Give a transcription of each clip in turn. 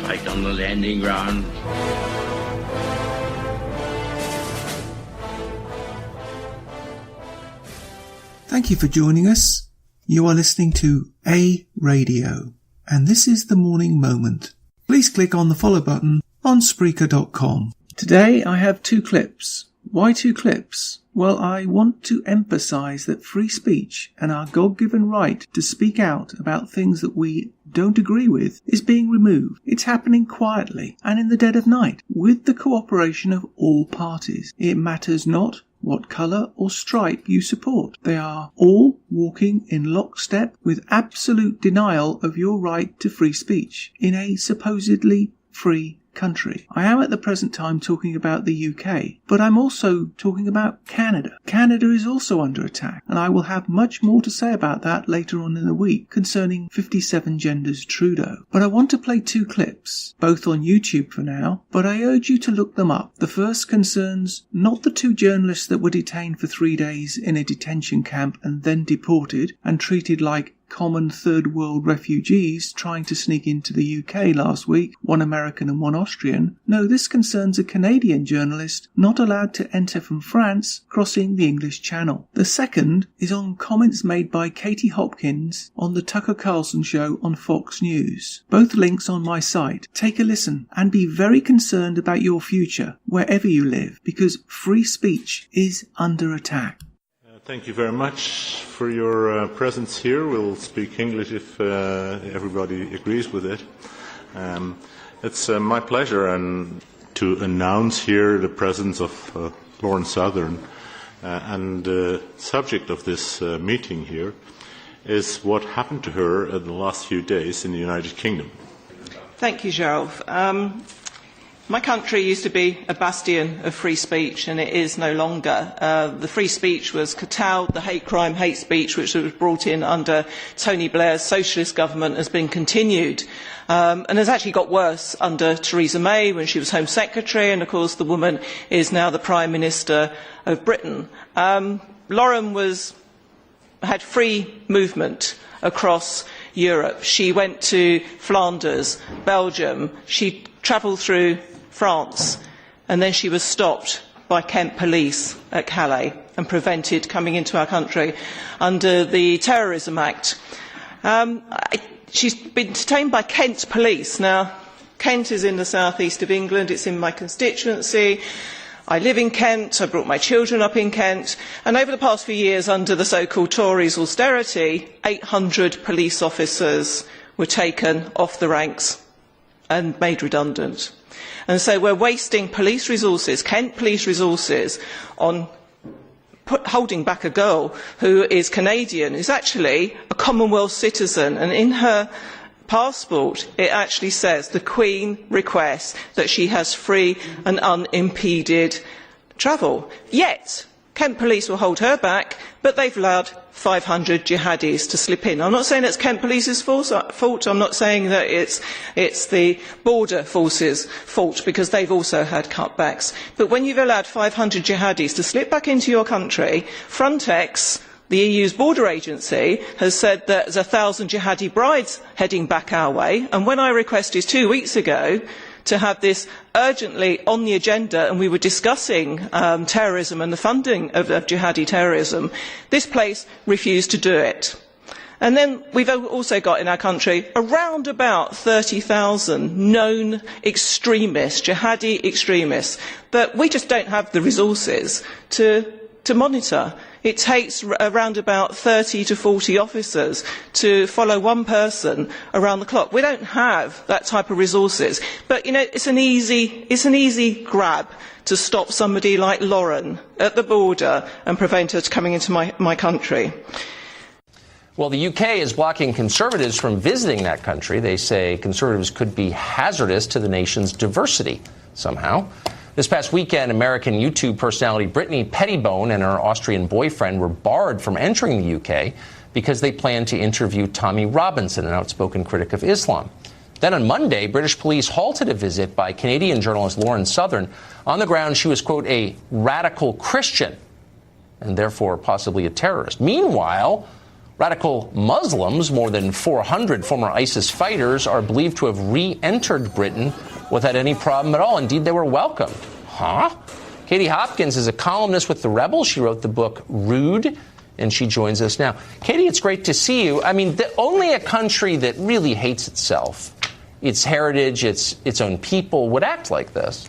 right on the landing ground. Thank you for joining us. You are listening to A Radio, and this is The Morning Moment. Please click on the follow button on Spreaker.com. Today I have 2 clips. Why 2 clips? Well, I want to emphasise that free speech and our God-given right to speak out about things that we don't agree with is being removed. It's happening quietly and in the dead of night with the cooperation of all parties. It matters not what colour or stripe you support. They are all walking in lockstep with absolute denial of your right to free speech in a supposedly free country. I am at the present time talking about the UK, but I'm also talking about Canada. Canada is also under attack, and I will have much more to say about that later on in the week concerning 57 Genders Trudeau. But I want to play 2 clips, both on YouTube for now, but I urge you to look them up. The first concerns not the 2 journalists that were detained for 3 days in a detention camp and then deported and treated like common third world refugees trying to sneak into the UK last week, 1 American and 1 Austrian. No, this concerns a Canadian journalist not allowed to enter from France crossing the English Channel. The second is on comments made by Katie Hopkins on the Tucker Carlson show on Fox News. Both links on my site. Take a listen and be very concerned about your future wherever you live, because free speech is under attack. Thank you very much for your presence here. We'll speak English if everybody agrees with it. It's my pleasure to announce here the presence of Lauren Southern. And the subject of this meeting here is what happened to her in the last few days in the United Kingdom. Thank you, Gerald. My country used to be a bastion of free speech, and it is no longer. The free speech was curtailed. The hate crime, hate speech, which was brought in under Tony Blair's socialist government, has been continued. And has actually got worse under Theresa May when she was Home Secretary, and of course the woman is now the Prime Minister of Britain. Lauren had free movement across Europe. She went to Flanders, Belgium. She travelled through France, and then she was stopped by Kent police at Calais and prevented coming into our country under the Terrorism Act. She's been detained by Kent police. Now, Kent is in the southeast of England. It's in my constituency. I live in Kent. I brought my children up in Kent. And over the past few years, under the so-called Tories' austerity, 800 police officers were taken off the ranks and made redundant. And so we're wasting police resources, Kent police resources, on holding back a girl who is Canadian, who's actually a Commonwealth citizen, and in her passport it actually says the Queen requests that she has free and unimpeded travel. Yet Kent police will hold her back, but they've allowed 500 jihadis to slip in. I'm not saying it's Kent police's fault. I'm not saying that it's the border forces' fault, because they've also had cutbacks. But when you've allowed 500 jihadis to slip back into your country, Frontex, the EU's border agency, has said that there's 1,000 jihadi brides heading back our way. And when I requested 2 weeks ago to have this urgently on the agenda, and we were discussing terrorism and the funding of jihadi terrorism, this place refused to do it. And then we've also got in our country around about 30,000 known extremists, jihadi extremists, that we just don't have the resources to monitor. It takes around about 30 to 40 officers to follow one person around the clock. We don't have that type of resources. But, you know, it's an easy grab to stop somebody like Lauren at the border and prevent her coming into my country. Well, the UK is blocking Conservatives from visiting that country. They say Conservatives could be hazardous to the nation's diversity somehow. This past weekend, American YouTube personality Brittany Pettibone and her Austrian boyfriend were barred from entering the UK because they planned to interview Tommy Robinson, an outspoken critic of Islam. Then on Monday, British police halted a visit by Canadian journalist Lauren Southern on the grounds she was, quote, a radical Christian and therefore possibly a terrorist. Meanwhile, Radical Muslims, more than 400 former ISIS fighters, are believed to have re-entered Britain without any problem at all. Indeed, they were welcomed. Huh? Katie Hopkins is a columnist with The Rebel. She wrote the book Rude, and she joins us now. Katie, it's great to see you. I mean, only a country that really hates itself, its heritage, its own people, would act like this.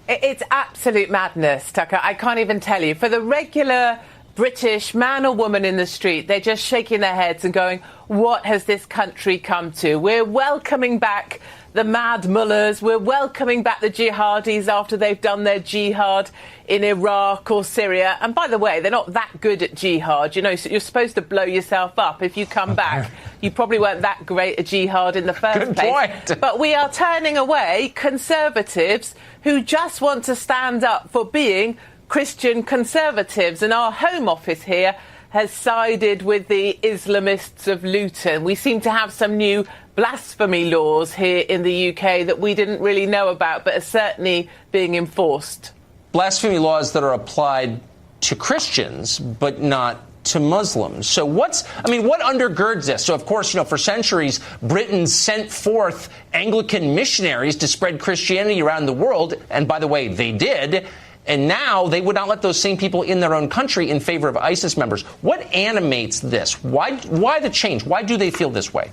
It's absolute madness, Tucker. I can't even tell you. For the regular British man or woman in the street, they're just shaking their heads and going, what has this country come to? We're welcoming back the mad mullahs. We're welcoming back the jihadis after they've done their jihad in Iraq or Syria. And by the way, they're not that good at jihad. You know, so you're supposed to blow yourself up if you come back. You probably weren't that great at jihad in the first Good place. point. But we are turning away Conservatives who just want to stand up for being Christian Conservatives, and our Home Office here has sided with the Islamists of Luton. We seem to have some new blasphemy laws here in the UK that we didn't really know about, but are certainly being enforced. Blasphemy laws that are applied to Christians, but not to Muslims. So what undergirds this? So, of course, for centuries, Britain sent forth Anglican missionaries to spread Christianity around the world, and by the way, they did. And now they would not let those same people in their own country in favor of ISIS members. What animates this? Why the change? Why do they feel this way?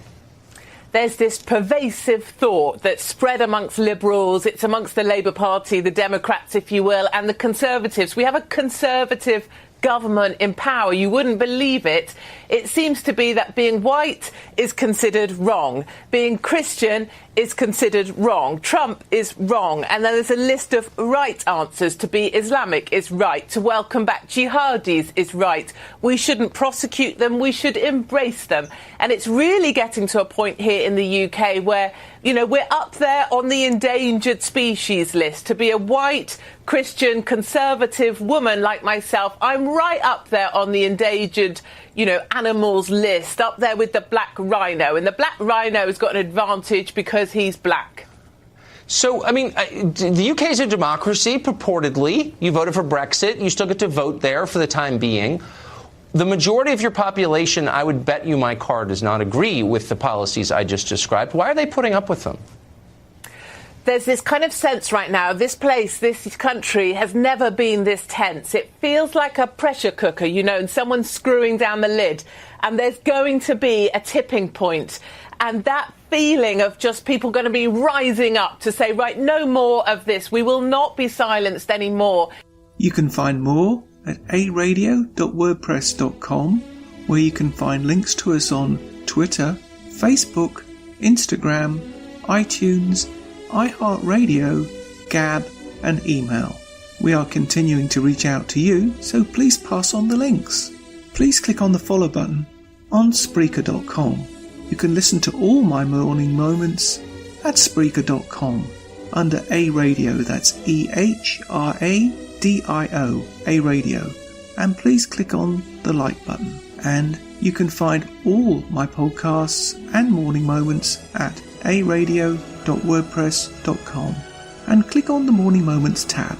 There's this pervasive thought that's spread amongst Liberals. It's amongst the Labour Party, the Democrats, if you will, and the Conservatives. We have a Conservative government in power. You wouldn't believe it. It seems to be that being white is considered wrong. Being Christian is considered wrong. Trump is wrong. And then there's a list of right answers. To be Islamic is right. To welcome back jihadis is right. We shouldn't prosecute them. We should embrace them. And it's really getting to a point here in the UK where, we're up there on the endangered species list. To be a white, Christian, conservative woman like myself, I'm right up there on the endangered, animals list, up there with the black rhino. And the black rhino has got an advantage because he's black. So, the UK is a democracy, purportedly. You voted for Brexit. You still get to vote there for the time being. The majority of your population, I would bet you my car, does not agree with the policies I just described. Why are they putting up with them? There's this kind of sense right now, this country has never been this tense. It feels like a pressure cooker, and someone's screwing down the lid. And there's going to be a tipping point. And that feeling of just people going to be rising up to say, right, no more of this. We will not be silenced anymore. You can find more at aradio.wordpress.com, where you can find links to us on Twitter, Facebook, Instagram, iTunes, iHeartRadio, Gab and email. We are continuing to reach out to you, so please pass on the links. Please click on the follow button on Spreaker.com. You can listen to all my morning moments at Spreaker.com under A Radio, that's EHRADIO, A Radio. And please click on the like button. And you can find all my podcasts and morning moments at aradio.wordpress.com and click on the Morning Moments tab.